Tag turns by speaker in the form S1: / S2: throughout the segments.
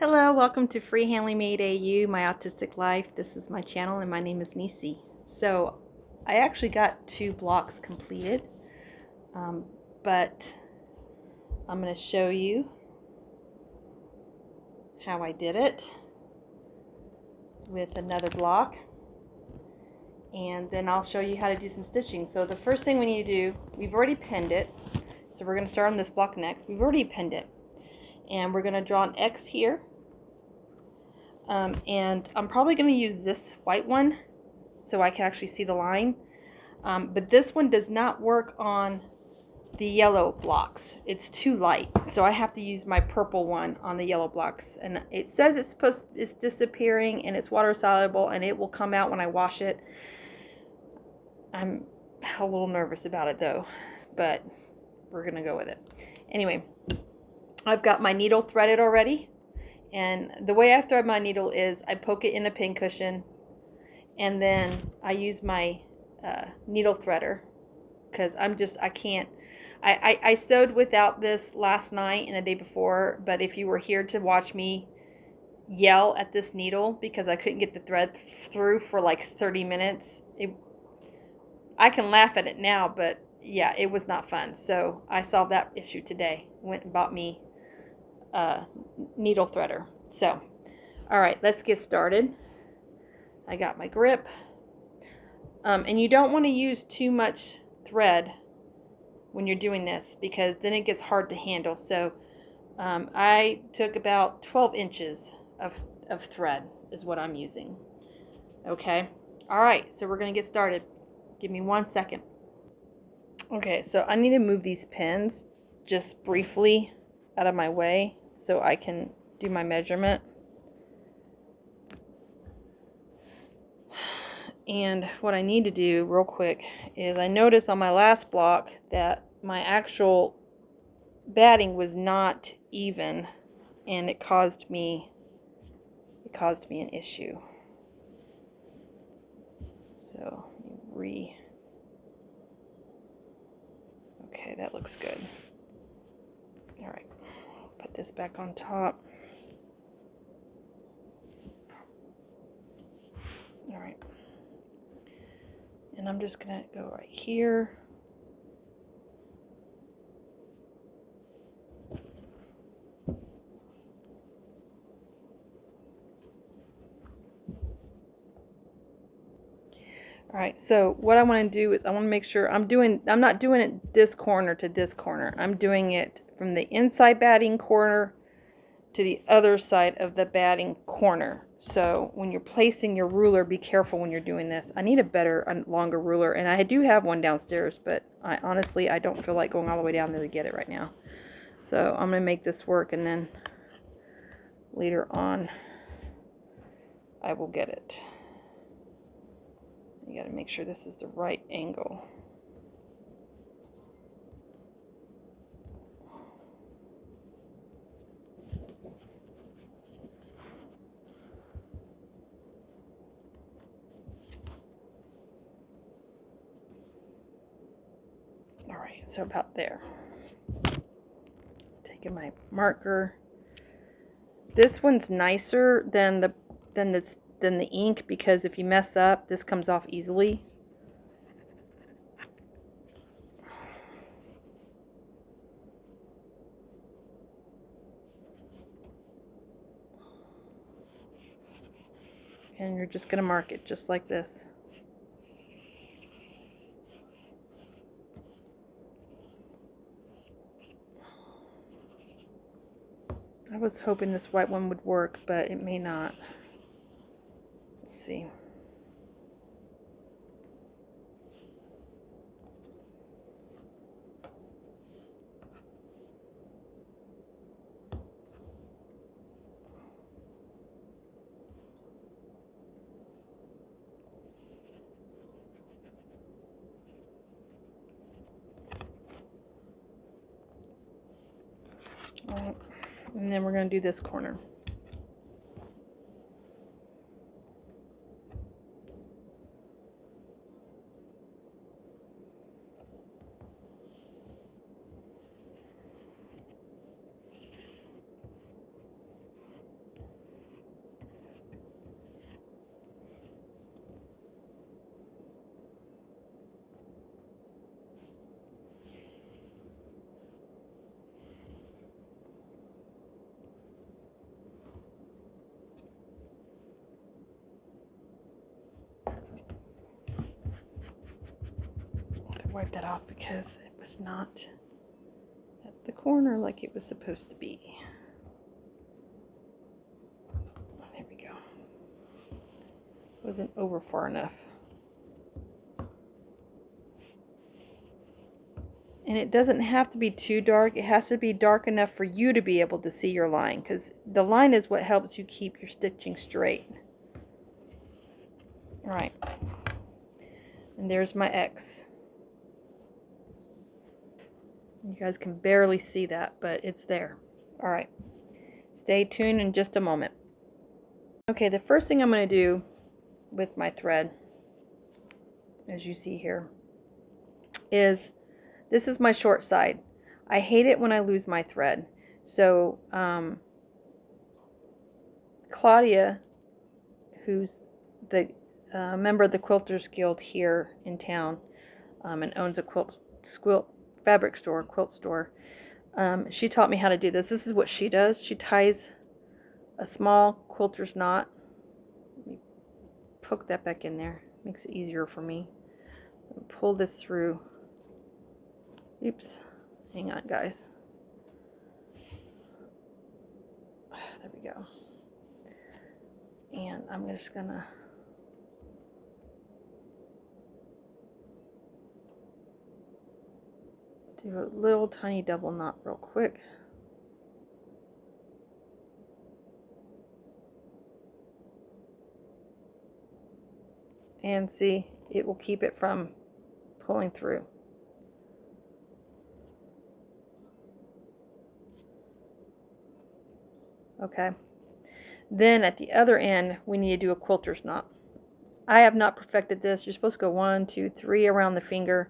S1: Hello, welcome to Free Handling Made AU, my autistic life. This is my channel and my name is Nisi. So I actually got 2 blocks completed, but I'm going to show you how I did it with another block, and then I'll show you how to do some stitching. So the first thing we need to do, we've already pinned it, so we're going to start on this block next. We've already pinned it, and we're going to draw an X here. And I'm probably going to use this white one so I can actually see the line. But this one does not work on the yellow blocks. It's too light, so I have to use my purple one on the yellow blocks. And it says it's disappearing and it's water soluble and it will come out when I wash it. I'm a little nervous about it though, but we're gonna go with it. Anyway, I've got my needle threaded already. And the way I thread my needle is I poke it in a pin cushion, and then I use my needle threader because I can't. I sewed without this last night and the day before, but if you were here to watch me yell at this needle because I couldn't get the thread through for like 30 minutes, I can laugh at it now, but yeah, it was not fun. So I solved that issue today. Went and bought me needle threader. So all right, let's get started. I got my grip, and you don't want to use too much thread when you're doing this because then it gets hard to handle. So I took about 12 inches of thread is what I'm using. Okay, all right, so we're gonna get started. Give me 1 second. Okay, so I need to move these pins just briefly out of my way so I can do my measurement. And what I need to do real quick is I noticed on my last block that my actual batting was not even, and it caused me an issue. So okay, that looks good. All right, put this back on top. All right, and I'm just gonna go right here. All right, so what I want to do is I want to make sure I'm not doing it this corner to this corner. I'm doing it from the inside batting corner to the other side of the batting corner. So when you're placing your ruler, be careful when you're doing this. I need a longer ruler, and I do have one downstairs, but honestly, I don't feel like going all the way down there to get it right now. So I'm going to make this work, and then later on, I will get it. You got to make sure this is the right angle. All right, so about there. Taking my marker. This one's nicer than the ink because if you mess up, this comes off easily. And you're just going to mark it just like this. I was hoping this white one would work, but it may not. Let's see. All right. And then we're going to do this corner. wipe that off because it was not at the corner like it was supposed to be. There we go. Wasn't over far enough. And it doesn't have to be too dark. It has to be dark enough for you to be able to see your line, because the line is what helps you keep your stitching straight. All right. And there's my X. You guys can barely see that, but it's there. All right. Stay tuned in just a moment. Okay, the first thing I'm going to do with my thread, as you see here, is this is my short side. I hate it when I lose my thread. So Claudia, who's the member of the Quilters Guild here in town, and owns a fabric store, quilt store, she taught me how to do this. This is what she does. She ties a small quilter's knot. Let me poke that back in there. Makes it easier for me. Pull this through. Oops. Hang on, guys. There we go. And I'm just gonna do a little tiny double knot real quick. And see, it will keep it from pulling through. Okay. Then at the other end, we need to do a quilter's knot. I have not perfected this. You're supposed to go 1, 2, 3 around the finger,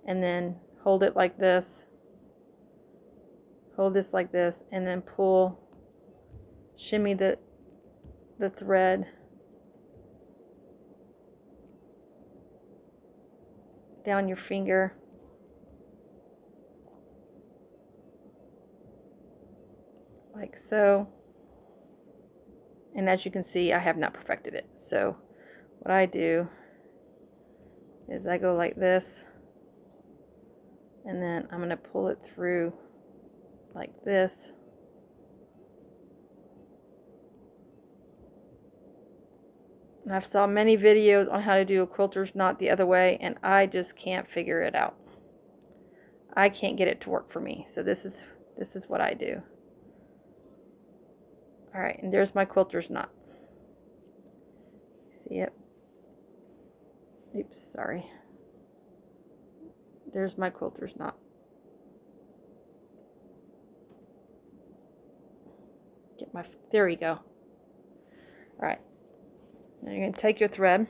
S1: and then hold it like this. Hold this like this, and then pull, shimmy the thread down your finger. Like so. And as you can see, I have not perfected it. So what I do is I go like this, and then I'm going to pull it through like this. And I've saw many videos on how to do a quilter's knot the other way, and I just can't figure it out. I can't get it to work for me. So this is what I do. All right, and there's my quilter's knot. See it? Oops, sorry. There's my quilter's knot. There we go. All right. Now you're going to take your thread.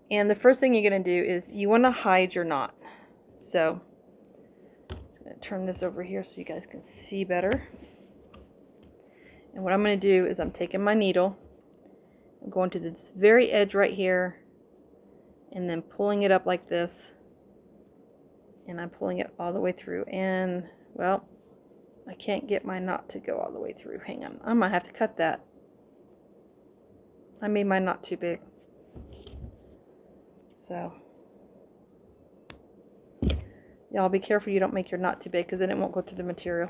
S1: And the first thing you're going to do is you want to hide your knot. So I'm just going to turn this over here so you guys can see better. And what I'm going to do is I'm taking my needle, I'm going to this very edge right here, and then pulling it up like this. And I'm pulling it all the way through. And, well, I can't get my knot to go all the way through. Hang on. I might have to cut that. I made my knot too big. So, y'all be careful you don't make your knot too big, because then it won't go through the material.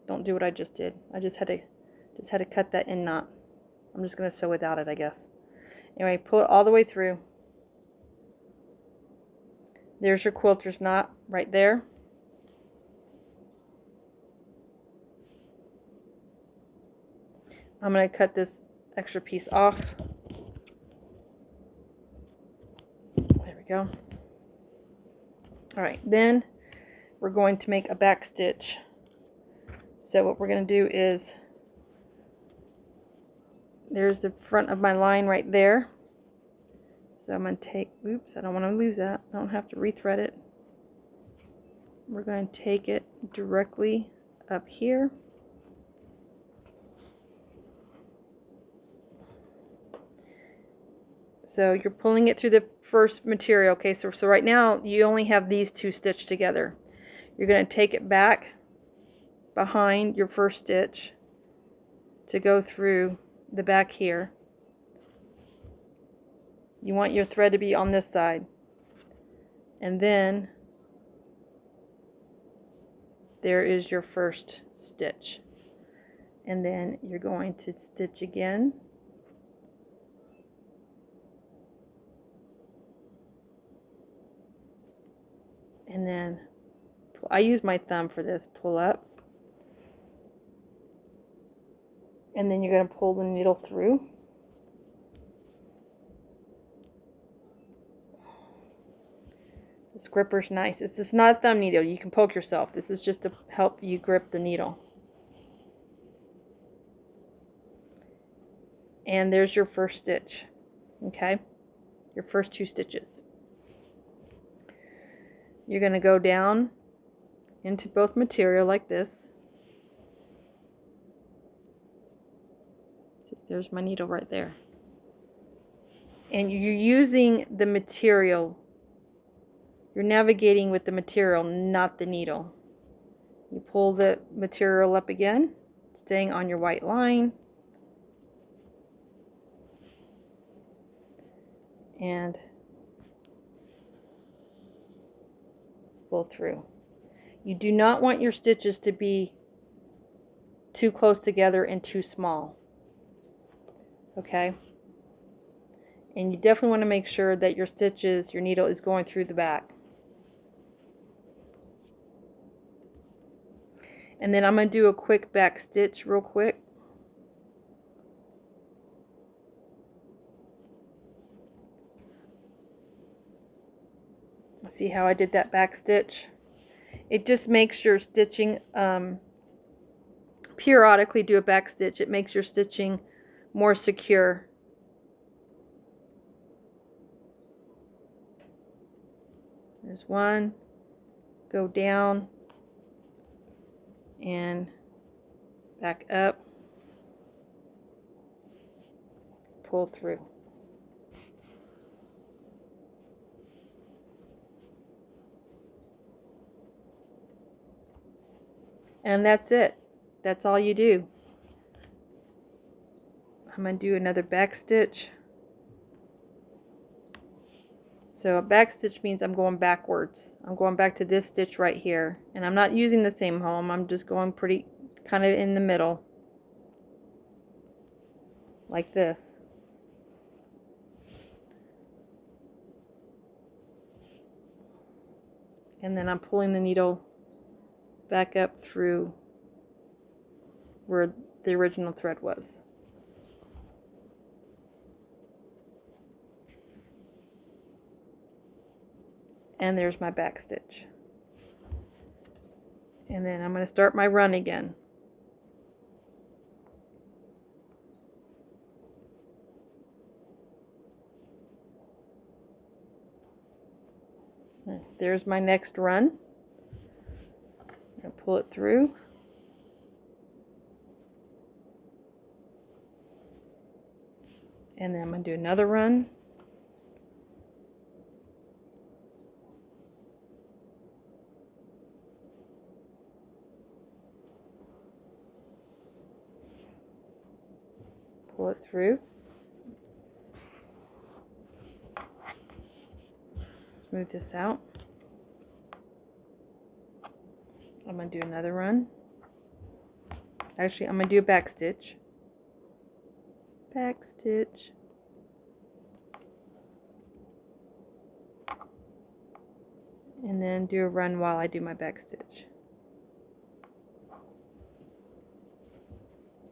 S1: Don't do what I just did. I just had to cut that end knot. I'm just going to sew without it, I guess. Anyway, pull it all the way through. There's your quilter's knot right there. I'm going to cut this extra piece off. There we go. Alright, then we're going to make a back stitch. So what we're going to do is, there's the front of my line right there. So I'm going to take, oops, I don't want to lose that. I don't have to rethread it. We're going to take it directly up here. So you're pulling it through the first material. Okay, so right now you only have these two stitched together. You're going to take it back behind your first stitch to go through the back here. You want your thread to be on this side. And then there is your first stitch. And then you're going to stitch again. And then I use my thumb for this, pull up. And then you're going to pull the needle through. This gripper's nice. It's just not a thumb needle. You can poke yourself. This is just to help you grip the needle. And there's your first stitch. Okay? Your first 2 stitches. You're going to go down into both material like this. There's my needle right there. And you're using the material. You're navigating with the material, not the needle. You pull the material up again, staying on your white line. And pull through. You do not want your stitches to be too close together and too small. Okay? And you definitely want to make sure that your stitches, your needle is going through the back. And then I'm going to do a quick back stitch real quick. See how I did that back stitch? It just makes your stitching, periodically do a back stitch. It makes your stitching more secure. There's one, go down and back up, pull through. And that's it. That's all you do. I'm going to do another back stitch. So a back stitch means I'm going backwards. I'm going back to this stitch right here. And I'm not using the same home. I'm just going pretty kind of in the middle. Like this. And then I'm pulling the needle back up through where the original thread was. And there's my back stitch. And then I'm going to start my run again. There's my next run. I'm going to pull it through. And then I'm going to do another run. Pull it through. Smooth this out. I'm going to do another run. Actually, I'm going to do a back stitch. Back stitch. And then do a run while I do my back stitch.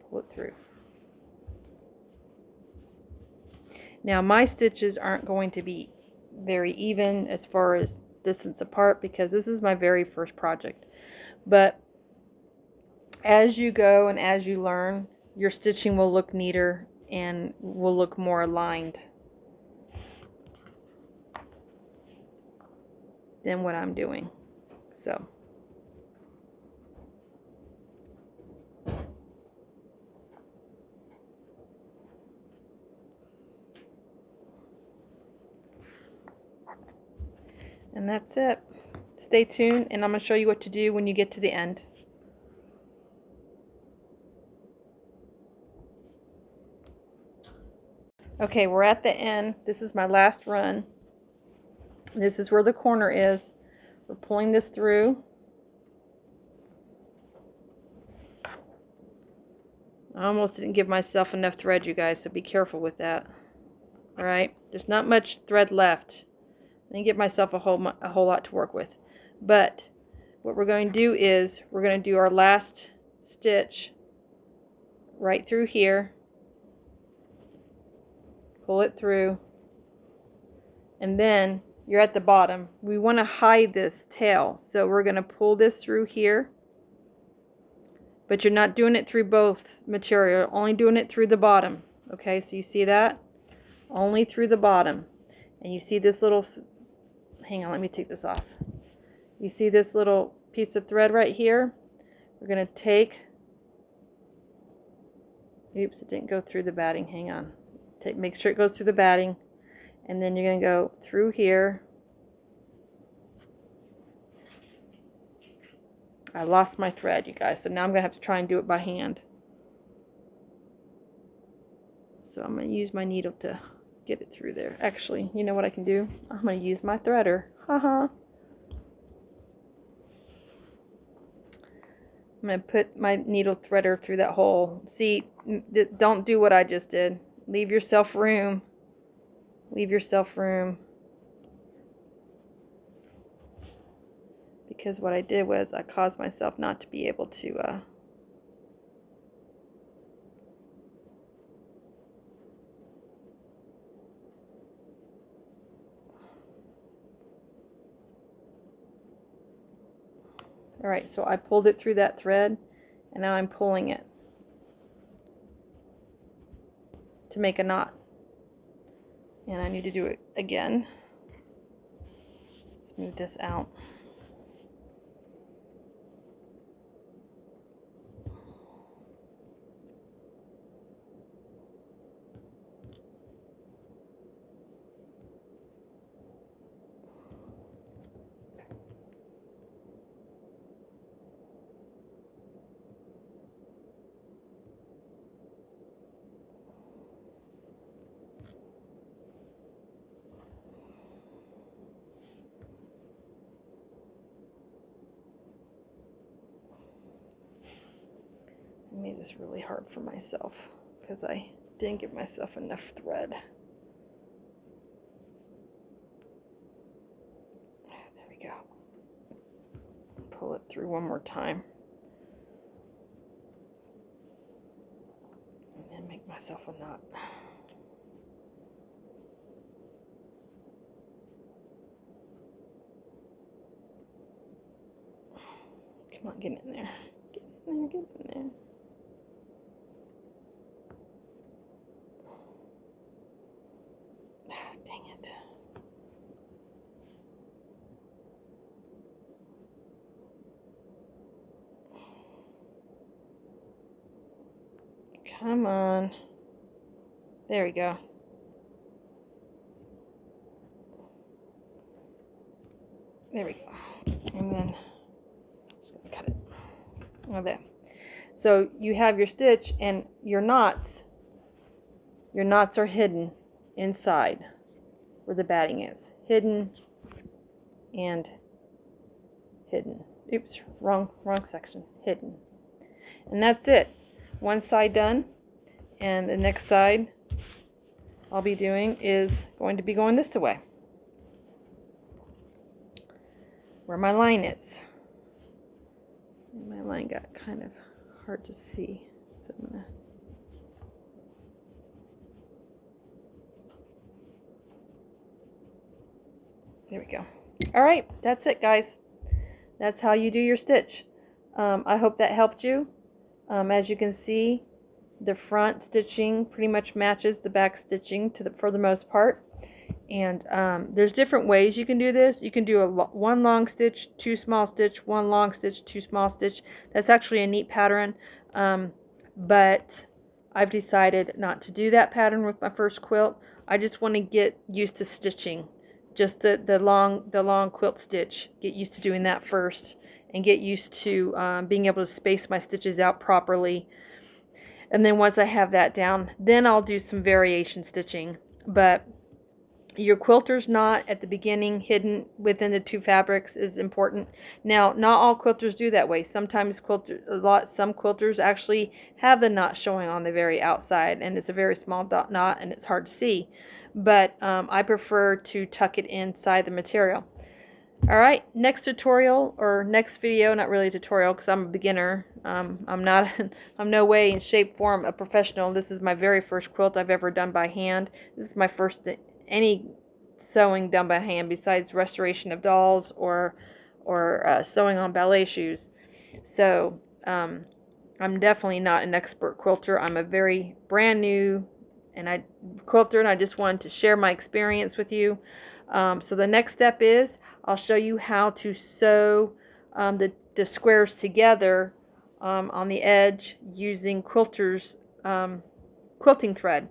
S1: Pull it through. Now my stitches aren't going to be very even as far as distance apart because this is my very first project. But as you go and as you learn, your stitching will look neater and will look more aligned than what I'm doing. So and that's it. Stay tuned and I'm going to show you what to do when you get to the end. Okay, we're at the end. This is my last run. This is where the corner is. We're pulling this through. I almost didn't give myself enough thread, you guys, so be careful with that. All right, there's not much thread left. I didn't give myself a whole lot to work with. But what we're going to do is we're going to do our last stitch right through here. Pull it through. And then you're at the bottom. We want to hide this tail. So we're going to pull this through here. But you're not doing it through both material. Only doing it through the bottom. Okay, so you see that? Only through the bottom. And you see this little... Hang on, let me take this off. You see this little piece of thread right here? We're going to take... Oops, it didn't go through the batting. Hang on. Make sure it goes through the batting. And then you're going to go through here. I lost my thread, you guys, so now I'm going to have to try and do it by hand. So I'm going to use my needle to get it through there. Actually, you know what I can do? I'm going to use my threader. Haha. I'm going to put my needle threader through that hole. See, don't do what I just did. Leave yourself room. Leave yourself room. Because what I did was I caused myself not to be able to Alright, so I pulled it through that thread, and now I'm pulling it to make a knot. And I need to do it again. Smooth this out. I made this really hard for myself because I didn't give myself enough thread. There we go. Pull it through one more time. And then make myself a knot. Come on, get in there. Get in there, get in there. Dang it. Come on. There we go. There we go. And then I'm just going to cut it. Oh, there. So you have your stitch, and your knots are hidden inside where the batting is. Hidden and hidden. Oops, wrong section. Hidden. And that's it. One side done, and the next side I'll be doing is going to be going this way, where my line is. And my line got kind of hard to see, so I'm gonna there we go. Alright, that's it, guys. That's how you do your stitch. I hope that helped you. As you can see, the front stitching pretty much matches the back stitching for the most part. And there's different ways you can do this. You can do one long stitch, two small stitch, one long stitch, two small stitch. That's actually a neat pattern. But I've decided not to do that pattern with my first quilt. I just want to get used to stitching. Just the long quilt stitch. Get used to doing that first. And get used to being able to space my stitches out properly. And then once I have that down, then I'll do some variation stitching. But your quilter's knot at the beginning hidden within the two fabrics is important. Now, not all quilters do that way. Sometimes some quilters actually have the knot showing on the very outside, and it's a very small knot and it's hard to see. But I prefer to tuck it inside the material. Alright, next tutorial, or next video, not really a tutorial because I'm a beginner. I'm not, I'm no way in shape, form, a professional. This is my very first quilt I've ever done by hand. This is my first any sewing done by hand besides restoration of dolls or sewing on ballet shoes. So I'm definitely not an expert quilter. I'm a very brand new quilter, and I just wanted to share my experience with you. So the next step is I'll show you how to sew the squares together on the edge using quilting thread.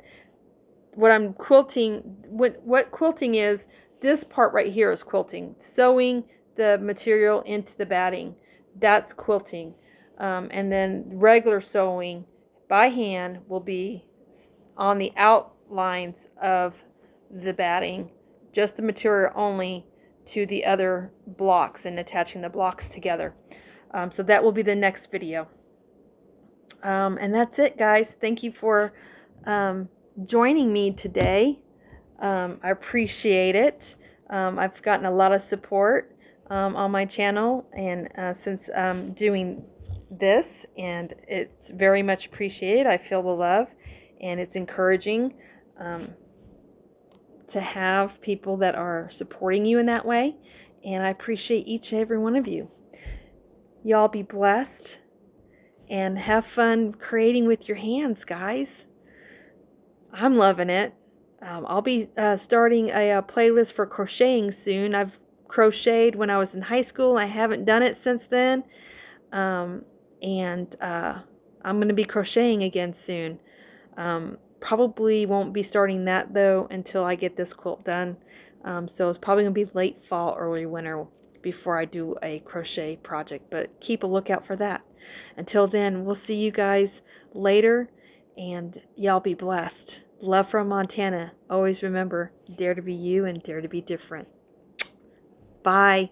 S1: What quilting is, this part right here is quilting. Sewing the material into the batting, that's quilting. And then regular sewing by hand will be on the outlines of the batting, just the material only, to the other blocks and attaching the blocks together. So that will be the next video. And that's it, guys. Thank you for joining me today. I appreciate it. I've gotten a lot of support on my channel, and since doing this, and it's very much appreciated. I feel the love, and it's encouraging to have people that are supporting you in that way, and I appreciate each and every one of you. Y'all be blessed and have fun creating with your hands, guys. I'm loving it. I'll be starting a playlist for crocheting soon. I've crocheted when I was in high school. I haven't done it since then. I'm going to be crocheting again soon. Probably won't be starting that, though, until I get this quilt done. So it's probably going to be late fall, early winter before I do a crochet project. But keep a lookout for that. Until then, we'll see you guys later. And y'all be blessed. Love from Montana. Always remember, dare to be you and dare to be different. Bye.